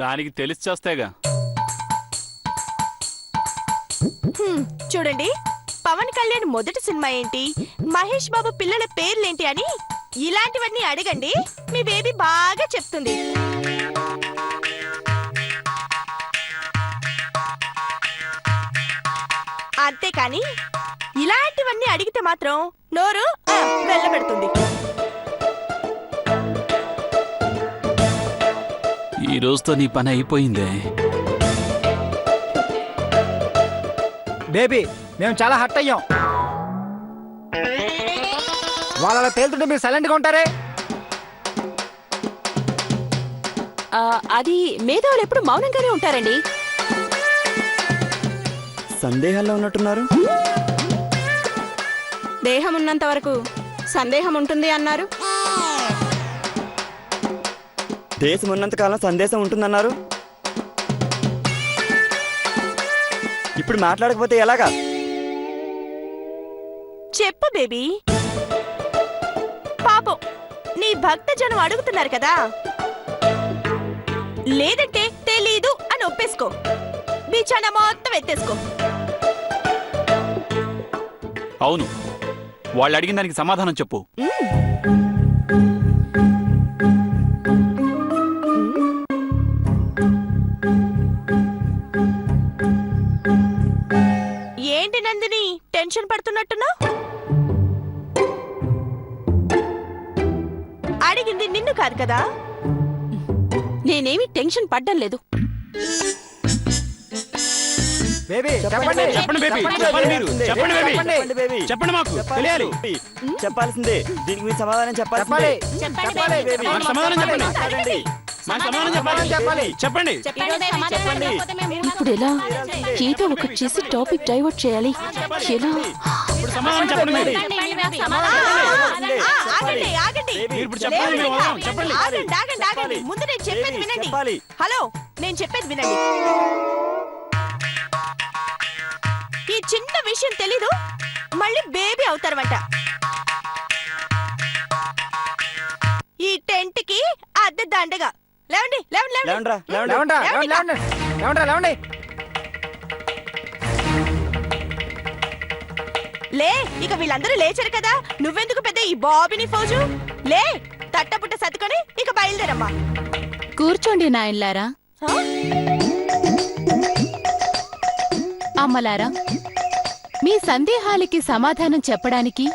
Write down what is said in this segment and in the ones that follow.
దానికి తెలిసి చేస్తేగా. చూడండి, పవన్ కళ్యాణ్ మొదటి సినిమా ఏంటి, మహేష్ బాబు పిల్లల పేర్లేంటి అని ఇలాంటివన్నీ అడగండి, మీ బేబీ బాగా చెప్తుంది. అంతేకాని ఇలాంటివన్నీ అడిగితే మాత్రం నోరు వెళ్ళబెడుతుంది. ఈ రోజుతో నీ పని అయిపోయిందే. బేబీ, మేము చాలా హర్ట్ అయ్యాం. వాళ్ళ తేలుతుంటే మీరు సైలెంట్గా ఉంటారే. అది మేధావులు ఎప్పుడు మౌనంగానే ఉంటారండి. సందేహాల్లో ఉన్నట్టున్నారు. దేహం ఉన్నంత వరకు సందేహం ఉంటుంది అన్నారు. దేశం ఉన్నంతకాలం సందేశం ఉంటుందన్నారు. ఇప్పుడు మాట్లాడకపోతే ఎలాగా? చెప్పు బేబీ. పాపం నీ భక్తజనం అడుగుతున్నారు కదా, లేదంటే తెలీదు అని ఒప్పేసుకో, బిచానా మొత్తం ఎత్తేసుకో. అవును, వాళ్ళు అడిగిన దానికి సమాధానం చెప్పు. ఏంటి నందిని టెన్షన్ పడుతున్నట్టున్నా? అడిగింది నిన్ను కాదు కదా. నేనేమి టెన్షన్ పడ్డం లేదు. బేబీ చెప్పండి. చెప్పండి బేబీ, చెప్పండి మీరు, చెప్పండి బేబీ, చెప్పండి బేబీ. చెప్పండి, మాకు తెలియాలి. చెప్పాల్సిందే. దీనికి మీరు సమాధానం చెప్పాలి. చెప్పండి బేబీ. మాకు సమాధానం చెప్పండి. మాకు సమాధానం చెప్పాలి. చెప్పండి. ఇప్పుడు ఎలా ఏదో ఒకటి చేసి టాపిక్ డైవర్ట్ చేయాలి. ఎలా? ఇప్పుడు సమాధానం చెప్పండి మీరు. ఆగండి ఆగండి. మీరు ఇప్పుడు చెప్పండి, మేము వదలం. చెప్పండి. ఆగండి. ముందు నేను చెప్పేది వినండి. హలో, నేను చెప్పేది వినండి. ఈ చిన్న విషయం తెలీదు, మళ్ళీ బేబీ అవుతారన్నమాట. ఈ టెంట్ కి అద్దె దండగా. లేవండి లేవండి లేవండి. లే, ఇక వీళ్ళందరూ లేచారు కదా, నువ్వెందుకు పెద్ద ఈ బాబీని ఫోజు? లే, తట్టపుట్ట సర్దుకొని ఇక బయలుదేరమ్మా. కూర్చోండి నాయన్లారా. అమ్మలారా, మీ సందేహాలకి సమాధానం చెప్పడానికి,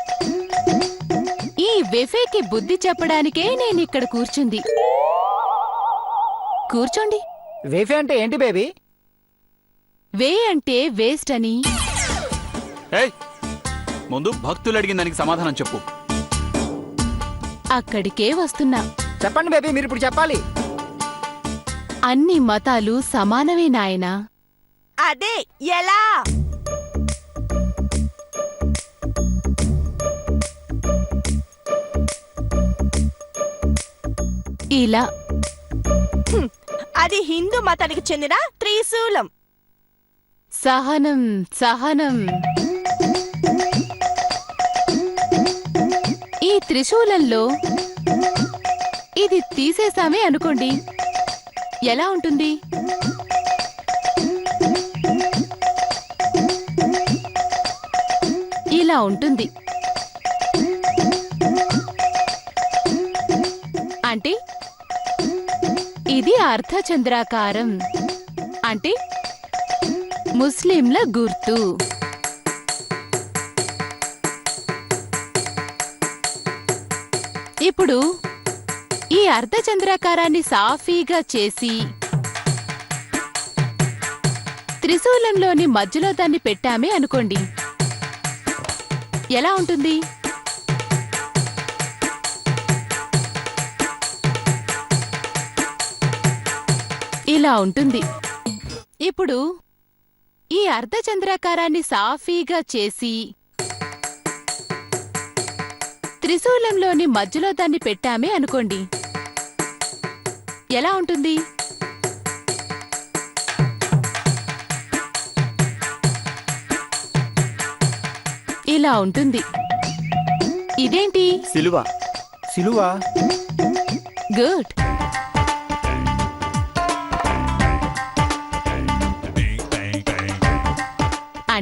ఈ వెఫేకి బుద్ధి చెప్పడానికే నేనిక్కడ కూర్చుంది. కూర్చోండి. వేఫే అంటే ఏంటి బేబీ? వే అంటే వేస్ట్ అని. ఏయ్, ముందు భక్తులు అడిగిన దానికి సమాధానం చెప్పు. అక్కడికే వస్తున్నా. చెప్పండి బేబీ, మీరు ఇప్పుడు చెప్పాలి. అన్ని మతాలు సమానమే నాయనా. అదే ఎలా? ఇలా. అది హిందూ మతానికి చెందిన త్రిశూలం. సహనం సహనం. ఈ త్రిశూలంలో ఇది తీసేసామే అనుకోండి, ఎలా ఉంటుంది? ఇలా ఉంటుంది. అంటే ఇది అర్ధచంద్రాకారం, అంటే ముస్లింల గుర్తు. ఇప్పుడు ఈ అర్ధచంద్రాకారాన్ని సాఫీగా చేసి త్రిశూలంలోని మధ్యలో దాన్ని పెట్టామే అనుకోండి, ఎలా ఉంటుంది? ఇలా ఉంటుంది. ఇప్పుడు ఈ అర్ధచంద్రాకారాన్ని సాఫీగా చేసి త్రిశూలంలోని మధ్యలో దాన్ని పెట్టామే అనుకోండి, ఎలా ఉంటుంది? ఇలా ఉంటుంది. ఇదేంటి? సిలువ. సిలువా? గుడ్.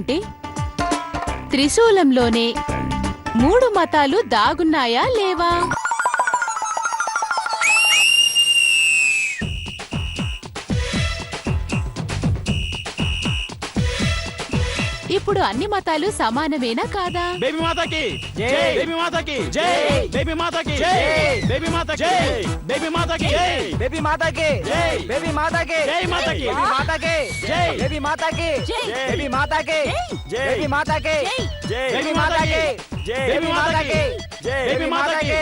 అంటే త్రిశూలంలోనే 3 మతాలు దాగున్నాయా లేవా? ఇప్పుడు అన్ని మతాలు సమానమేనా కాదా? బేబీ మాతాకి జై. బేబీ మాతాకి జై. బేబీ మాతాకి జై. బేబీ మాతాకి జై. బేబీ మాతాకి బేబీ మాతాకి జై. బేబీ మాతాకి జై మాతాకి. బేబీ మాతాకి జై. బేబీ మాతాకి జై. బేబీ మాతాకి జై. బేబీ మాతాకి జై. బేబీ మాతాకి జై. బేబీ మాతాకి జై. బేబీ మాతాకి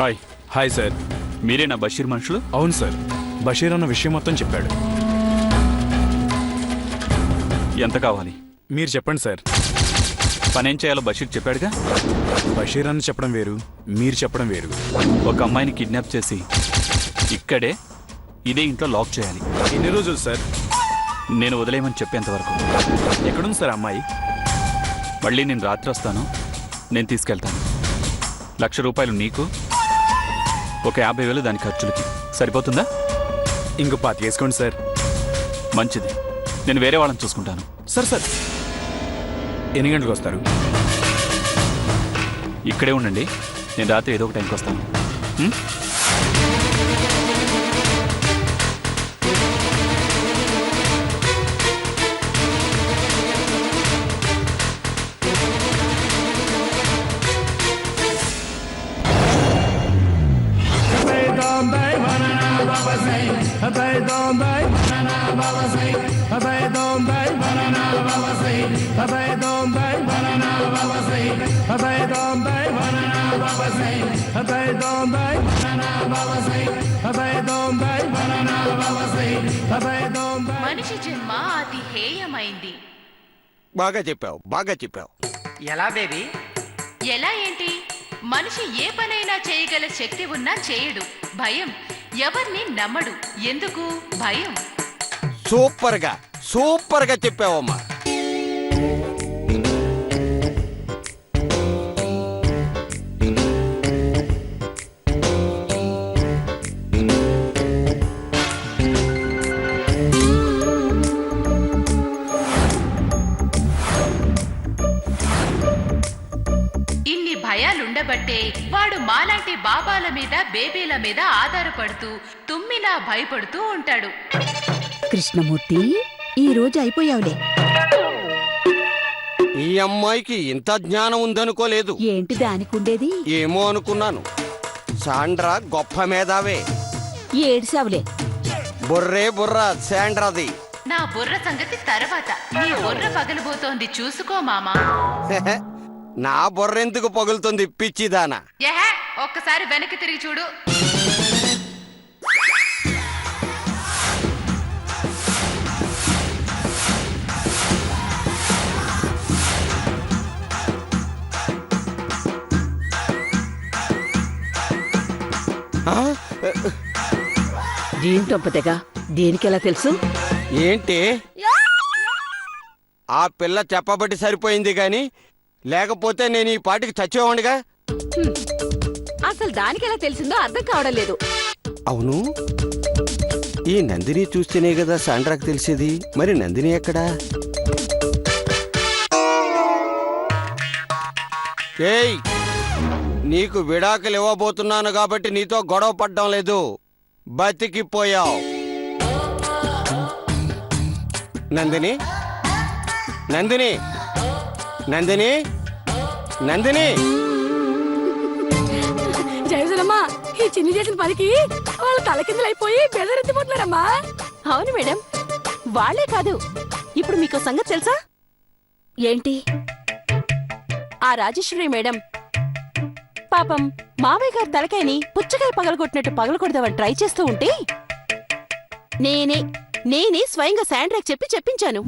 హాయ్ హాయ్ సార్. మీరేనా బషీర్ మనుషులు? అవును సార్, బషీర్ అన్న విషయం మొత్తం చెప్పాడు. ఎంత కావాలి? మీరు చెప్పండి సార్. పనేం చేయాలో బషీర్ చెప్పాడుగా. బషీర్ అన్న చెప్పడం వేరు, మీరు చెప్పడం వేరు. ఒక అమ్మాయిని కిడ్నాప్ చేసి ఇక్కడే ఇదే ఇంట్లో లాక్ చేయాలి. ఎన్ని రోజులు సార్? నేను వదిలేయమని చెప్పేంత వరకు. ఎక్కడుంది సార్ అమ్మాయి? మళ్ళీ నేను రాత్రి వస్తాను, నేను తీసుకెళ్తాను. ₹1,00,000 నీకు, ఒక 50,000 దాని ఖర్చులకి. సరిపోతుందా? ఇంకో 5 వేసుకోండి సార్. మంచిది, నేను వేరే వాళ్ళని చూసుకుంటాను. సార్ సార్, ఎన్ని గంటలకు వస్తారు? ఇక్కడే ఉండండి, నేను రాత్రి ఏదో ఒక టైంకి వస్తాను. ఉం? మనిషి జన్మ అతి హేయమైంది. బాగా చెప్పావు, బాగా చెప్పావు. ఎలా బేబీ? ఎలా ఏంటి? మనిషి ఏ పనైనా చేయగల శక్తి ఉన్నా చేయడు. భయం. ఎవరిని నమ్మడు. ఎందుకు భయం? సూపర్గా సూపర్గా చెప్పావమ్మా. ఇన్ని భయాలుండబట్టే వాడు మాలాంటి బాబాల మీద బేబీల మీద ఆధారపడుతూ తుమ్మినా భయపడుతూ ఉంటాడు. కృష్ణమూర్తి, ఈ రోజు అయిపోయావులే. ఈ అమ్మాయికి ఇంత జ్ఞానం ఉందనుకోలేదు. ఏంటి దానికుండేది? ఏమో అనుకున్నాను. సాండ్రా గొప్ప మేధావే. ఏడ్సావులే. బుర్రే బుర్ర శాండ్రాది. నా బుర్ర సంగతి తర్వాత. నీ బుర్ర పగలబోతోంది, చూసుకో మామా. నా బుర్రెందుకు పగులుతుంది పిచ్చిదానా? ఏహే, ఒక్కసారి వెనక్కి తిరిగి చూడు. ఆ? దీంటొంపతెగా దేనికెలా తెలుసు? ఏంటి? ఆ పిల్ల చెప్పబట్టి సరిపోయింది గాని లేకపోతే నేను ఈ పాటికి చచ్చేవాడిగా. అసలు దానికెలా తెలిసిందో అర్థం కావడం లేదు. అవును, ఈ నందిని చూస్తేనే కదా సాండ్రాకు తెలిసేది. మరి నందిని ఎక్కడా? ఏయ్, నీకు విడాకులు ఇవ్వబోతున్నాను కాబట్టి నీతో గొడవ పడ్డం లేదు. బతికిపోయావు. నందిని, నందిని, నందిని, నందిని. జయసులమ్మా, ఈ చిన్ని చేసిన పనికి వాళ్ళు తలకిందులైపోయి బెదరెత్తిపోతున్నారమ్మా. అవును మేడం, వాళ్ళే కాదు. ఇప్పుడు మీకు సంగతి తెలుసా? ఏంటి? ఆ రాజేశ్వరి మేడం పాపం మామయ్య గారి తలకాయని పుచ్చకాయ పగలగొట్టినట్టు పగలగొడదామని ట్రై చేస్తూ ఉంటే నేనే స్వయంగా శాండ్రాకి చెప్పించాను.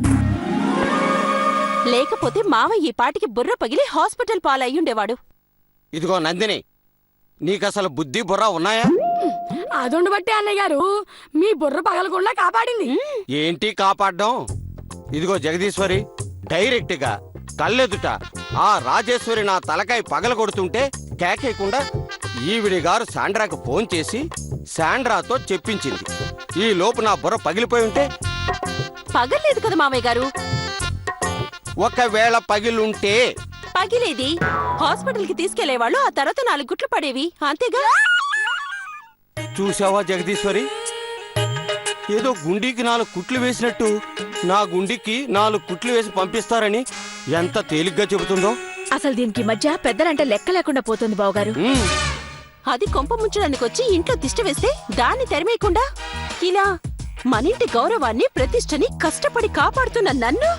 లేకపోతే మావయ్య ఈ పాటికి బుర్ర పగిలి హాస్పిటల్ పాలయ్యుండేవాడు. ఇదిగో నందిని, నీకసలు బుద్ధి బుర్ర ఉన్నాయా? అదుండబట్టే అన్నయ్య గారు మీ బుర్ర పగలకుండా కాపాడింది. ఏంటి కాపాడ్డం? ఇదిగో జగదీశ్వరి, డైరెక్ట్ గా కళ్ళెదుట ఆ రాజేశ్వరి నా తలకాయ పగల కొడుతుంటే కేకేయకుండా ఈవిడి గారు శాండ్రాకు ఫోన్ చేసి శాండ్రాతో చెప్పించింది. ఈ లోపు నా బుర్ర పగిలిపోయి ఉంటే? పగలేదు కదా మామయ్య గారు. ఒకవేళ పగిలుంటే? పగిలేది హాస్పిటల్ కి తీసుకెళ్లేవాళ్ళు, ఆ తర్వాత 4 గుట్లు పడేవి, అంతేగా. చూసావా జగదీశ్వరి, ఏదో గుండీకి 4 కుట్లు వేసినట్టు నా గుండీకి 4 కుట్లు వేసి పంపిస్తారని ఎంత తేలిగ్గా చెబుతుందో. అసలు దీనికి మధ్య పెద్దలంటే లెక్క లేకుండా పోతుంది బావగారు. ఉమ్, అది కొంప ముంచడానికి వచ్చి ఇంట్లో తిష్ట వేస్తే దాన్ని తెరమేయకుండా ఇలా మనింటి గౌరవాన్ని ప్రతిష్టని కష్టపడి కాపాడుతున్న నన్ను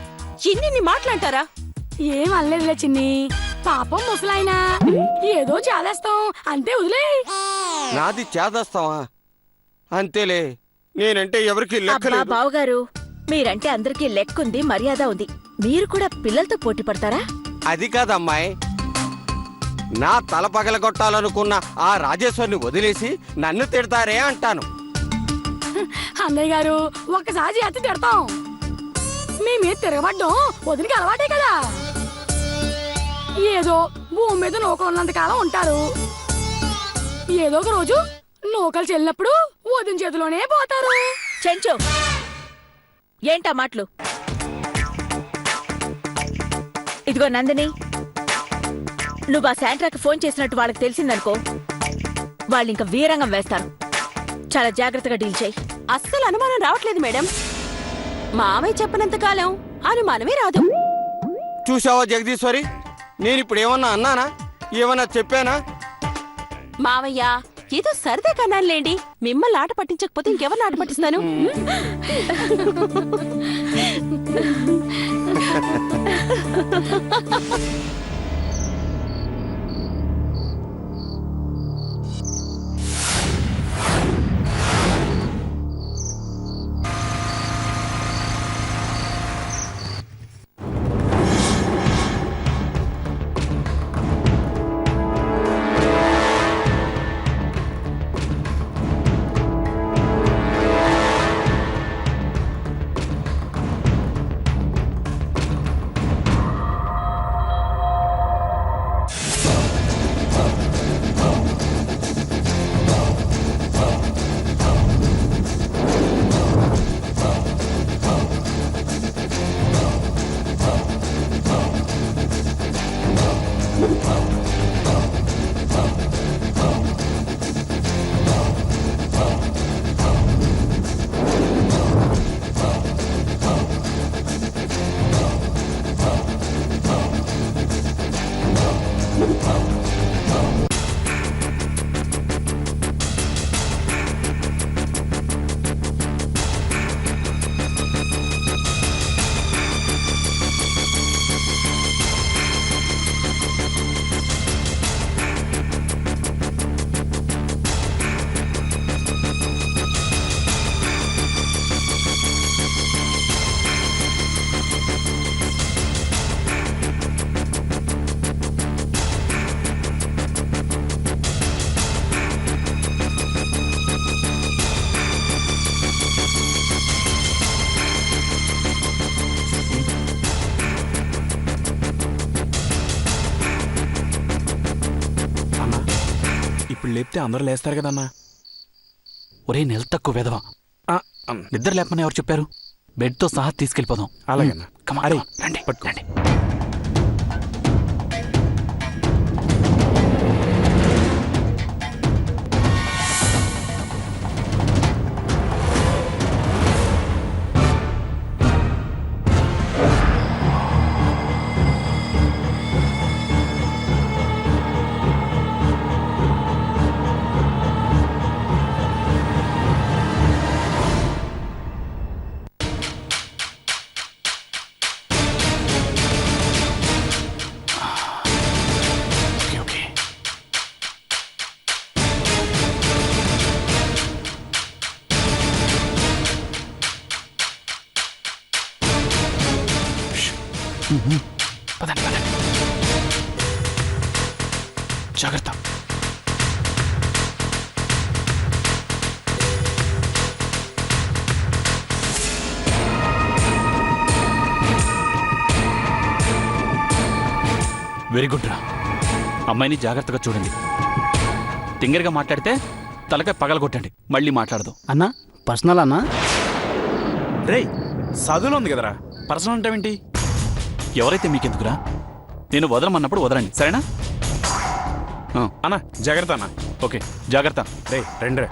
ఇన్ని మాట్లాంటారా? ఏం అనలేదులే చిన్ని, పాపం ముసలాయన ఏదో చాలేస్తాం అంతే, వదిలే. నాది చేదస్తావా? అంతేలే, నేనంటే ఎవరికి అబ్బా లెక్కలేదు. బావగారు, మీరంటే అందరికీ లెక్కుంది, మర్యాద ఉంది. మీరు కూడా పిల్లలతో పోటీ పడతారా? అది కాదమ్మాయి, నా తల పగలగొట్టాలనుకున్న ఆ రాజేశ్వరిని వదిలేసి నన్ను తిడతారే అంటాను. అన్నయ్య గారు ఒక్కసారి చేతి తిడతాం, మీ మీద తిరగబడ్డం వదిలికి అలవాటే కదా. ఏదో భూమి మీద నూకలు ఉన్నంత కాలం ఉంటారు, ఏదో ఒక రోజు నూకలు చెల్లినప్పుడు వదిన చేతిలోనే పోతారు. చెంచో, ఏంటా మాటలు? ఇదిగో నందిని, నువ్వు ఆ శాంట్రాకి ఫోన్ చేసినట్టు వాళ్ళకి తెలిసిందనుకో, వాళ్ళు ఇంకా వీరంగం వేస్తారు. చాలా జాగ్రత్తగా డీల్ చేయి. అస్సలు అనుమానం రావట్లేదు మేడం. మామయ్య చెప్పనంత కాలం అనుమానమే రాదు. చూసావా జగదీశ్వరి, నేనిప్పుడు ఏమన్నా అన్నానా? ఏమన్నా చెప్పానా? మావయ్య ఏదో సరదా కన్నానులేండి, మిమ్మల్ని ఆట పట్టించకపోతే ఇంకెవరిని ఆట పట్టిస్తాను? ఇప్పుడు లేపితే అందరూ లేస్తారు కదన్నా. ఒరే నెల తక్కువ వెధవా, నిద్ర లేపమని ఎవరు చెప్పారు? బెడ్తో సహా తీసుకెళ్ళిపోదాం. అలాగేనా? కమా, అరే రండి పట్టుకో. రండి. Okay, okay. పదండి పదండి, జాగ్రత్త. వెరీ గుడ్ రా. అమ్మాయిని జాగ్రత్తగా చూడండి. తింగరగా మాట్లాడితే తలకాయ పగలగొట్టండి. మళ్ళీ మాట్లాడదు. అన్నా పర్సనల్ అన్నా? రేయ్ చదువులో ఉంది కదరా, పర్సనల్ అంటావేంటి? ఎవరైతే మీకెందుకురా? నేను వదలమన్నప్పుడు వదలండి, సరేనా? అన్నా జాగ్రత్త అన్నా. ఓకే, జాగ్రత్త. రేయ్ రండి రా.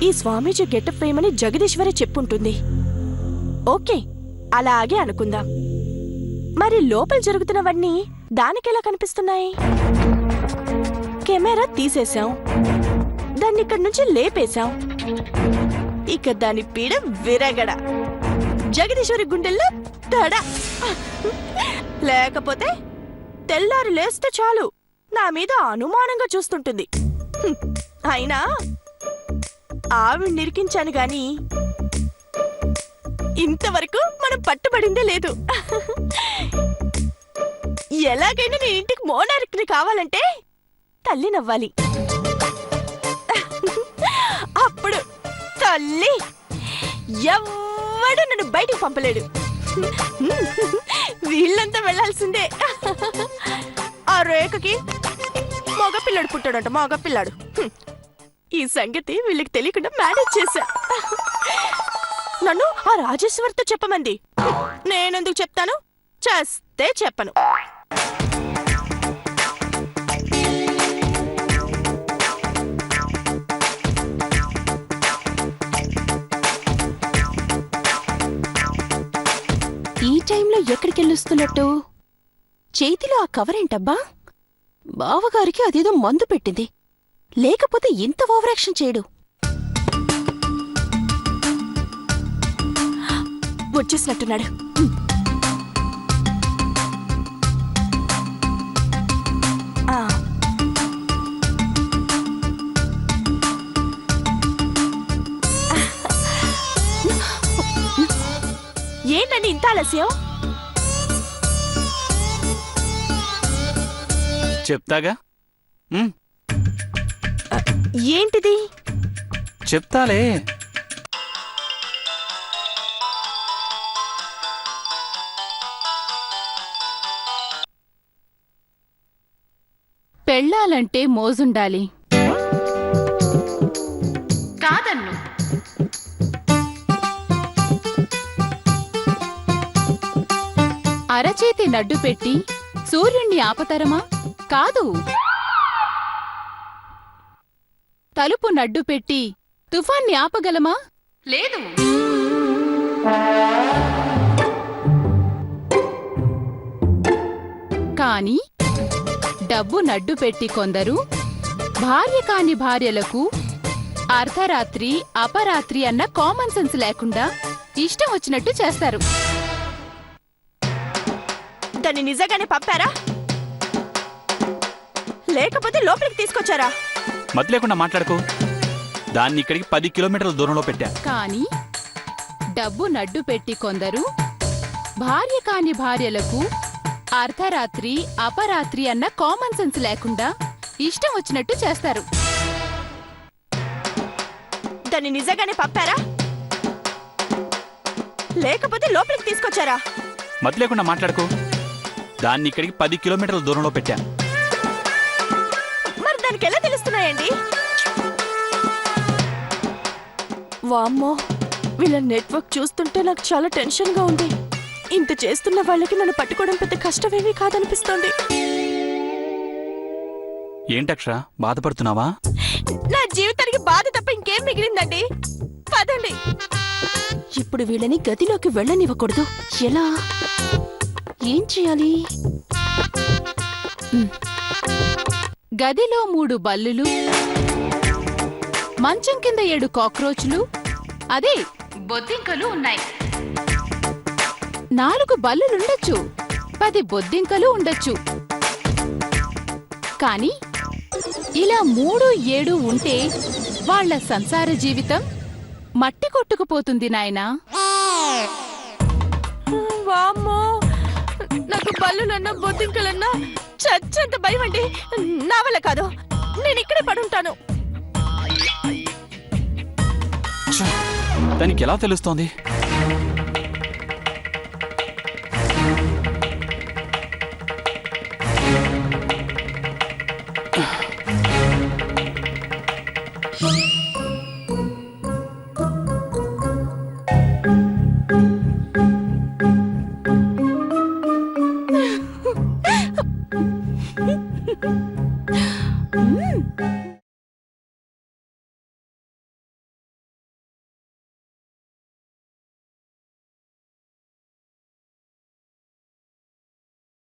ఈ స్వామీజీ గెటప్ వేయమని జగదీశ్వరి చెప్పుంటుంది. ఓకే, అలాగే అనుకుందాం. మరి లోపల జరుగుతున్నవన్నీ దానికెలా కనిపిస్తున్నాయి? కెమెరా తీసేశాం, దాన్ని ఇక్కడి నుంచి లేపేశాం. ఇక దాని పీడ విరగడ, జగదీశ్వరి గుండెల్లో తడ. లేకపోతే తెల్లారి లేస్తే చాలు నా మీద అనుమానంగా చూస్తుంటుంది. అయినా ఆవిడ నిరికించాను గాని ఇంతవరకు మనం పట్టుబడిందే లేదు. ఎలాగైనా నీ ఇంటికి మోనార్క్ని కావాలంటే తల్లి నవ్వాలి. అప్పుడు తల్లి ఎవ్వడు నన్ను బయటికి పంపలేడు. వీళ్ళంతా వెళ్లాల్సిందే. ఆ రేఖకి మగపిల్లాడు పుట్టాడంట, మగపిల్లాడు. ఈ సంగతి వీళ్ళకి తెలియకుండా మేనేజ్ చేశా. నన్ను ఆ రాజేశ్వరితో చెప్పమంది. నేనెందుకు చెప్తాను? చేస్తే చెప్పను. ఈ టైంలో ఎక్కడికెళ్ళొస్తున్నట్టు? చేతిలో ఆ కవర్ ఏంటబ్బా? బావగారికి అదేదో మందు పెట్టింది, లేకపోతే ఇంత ఓవరాక్షన్ చేయడు. వచ్చేసినట్టున్నాడు. ఏంటండి ఇంత ఆలస్యం? చెప్తాగా. ఏంటిది? చెప్తాలే. పెళ్ళాలంటే మోజుండాలి. కాదన్ను. అరచేతి నడ్డు పెట్టి సూర్యుణ్ణి ఆపతరమా? కాదు. తలుపు నడ్డు పెట్టి తుఫాన్ని ఆపగలమా? లేదు. కాని డబ్బు నడ్డు పెట్టి కొందరు భార్య కాని భార్యలకు అర్ధరాత్రి అపరాత్రి అన్న కామన్ సెన్స్ లేకుండా ఇష్టం వచ్చినట్టు చేస్తారు. దాన్ని నిజంగానే పంపారా, లేకపోతే లోపలికి తీసుకొచ్చారా? మతి లేకుండా మాట్లాడుకో. దాన్ని ఇక్కడికి 10 కిలోమీటర్ల దూరంలో పెట్టా. కాని డబ్బు నడ్డు పెట్టి కొందరు భార్య కాని భార్యలకు అర్ధరాత్రి అపరాత్రి అన్న కామన్ సెన్స్ లేకుండా ఇష్టం వచ్చినట్టు చేస్తారు. దాన్ని నిజంగానే పంపారా, లేకపోతే లోపలికి తీసుకొచ్చారా? మతి లేకుండా మాట్లాడుకో. దాన్ని ఇక్కడికి 10 కిలోమీటర్ల దూరంలో పెట్టా. మరి దానికి ఎలా తెలుస్తున్నాయండి? వామ్మో, వీళ్ళ నెట్వర్క్ చూస్తుంటే నాకు చాలా టెన్షన్ గా ఉంది. ఇంత చేస్తున్న వాళ్ళకి నన్ను పట్టుకోవడం పెద్ద కష్టమేమీ కాదనిపిస్తోంది. ఏంటక్షర, బాధపడుతున్నావా? నా జీవితానికి బాధ తప్ప ఇంకేం మిగిలిందండి? పదండి. ఇప్పుడు వీళ్ళని గదిలోకి వెళ్ళనివ్వకూడదు. ఎలా? ఏం చేయాలి? గదిలో 3 బల్లులు, మంచం కింద 7 కాక్రోచ్లు, అదే బొద్దింకలు ఉన్నాయి. 4 బల్లులుండొచ్చు, 10 బొద్దింకలు ఉండొచ్చు. కాని ఇలా 3, 7 ఉంటే వాళ్ళ సంసార జీవితం మట్టి కొట్టుకుపోతుంది నాయనా. వామ్మో నాకు బల్లులన్నా బొద్దింకలన్నా చచ్చంత భయం అండి. నా వల్ల కాదు, నేను ఇక్కడే పడుంటాను. ఛ! దానికి ఎలా తెలుస్తోంది?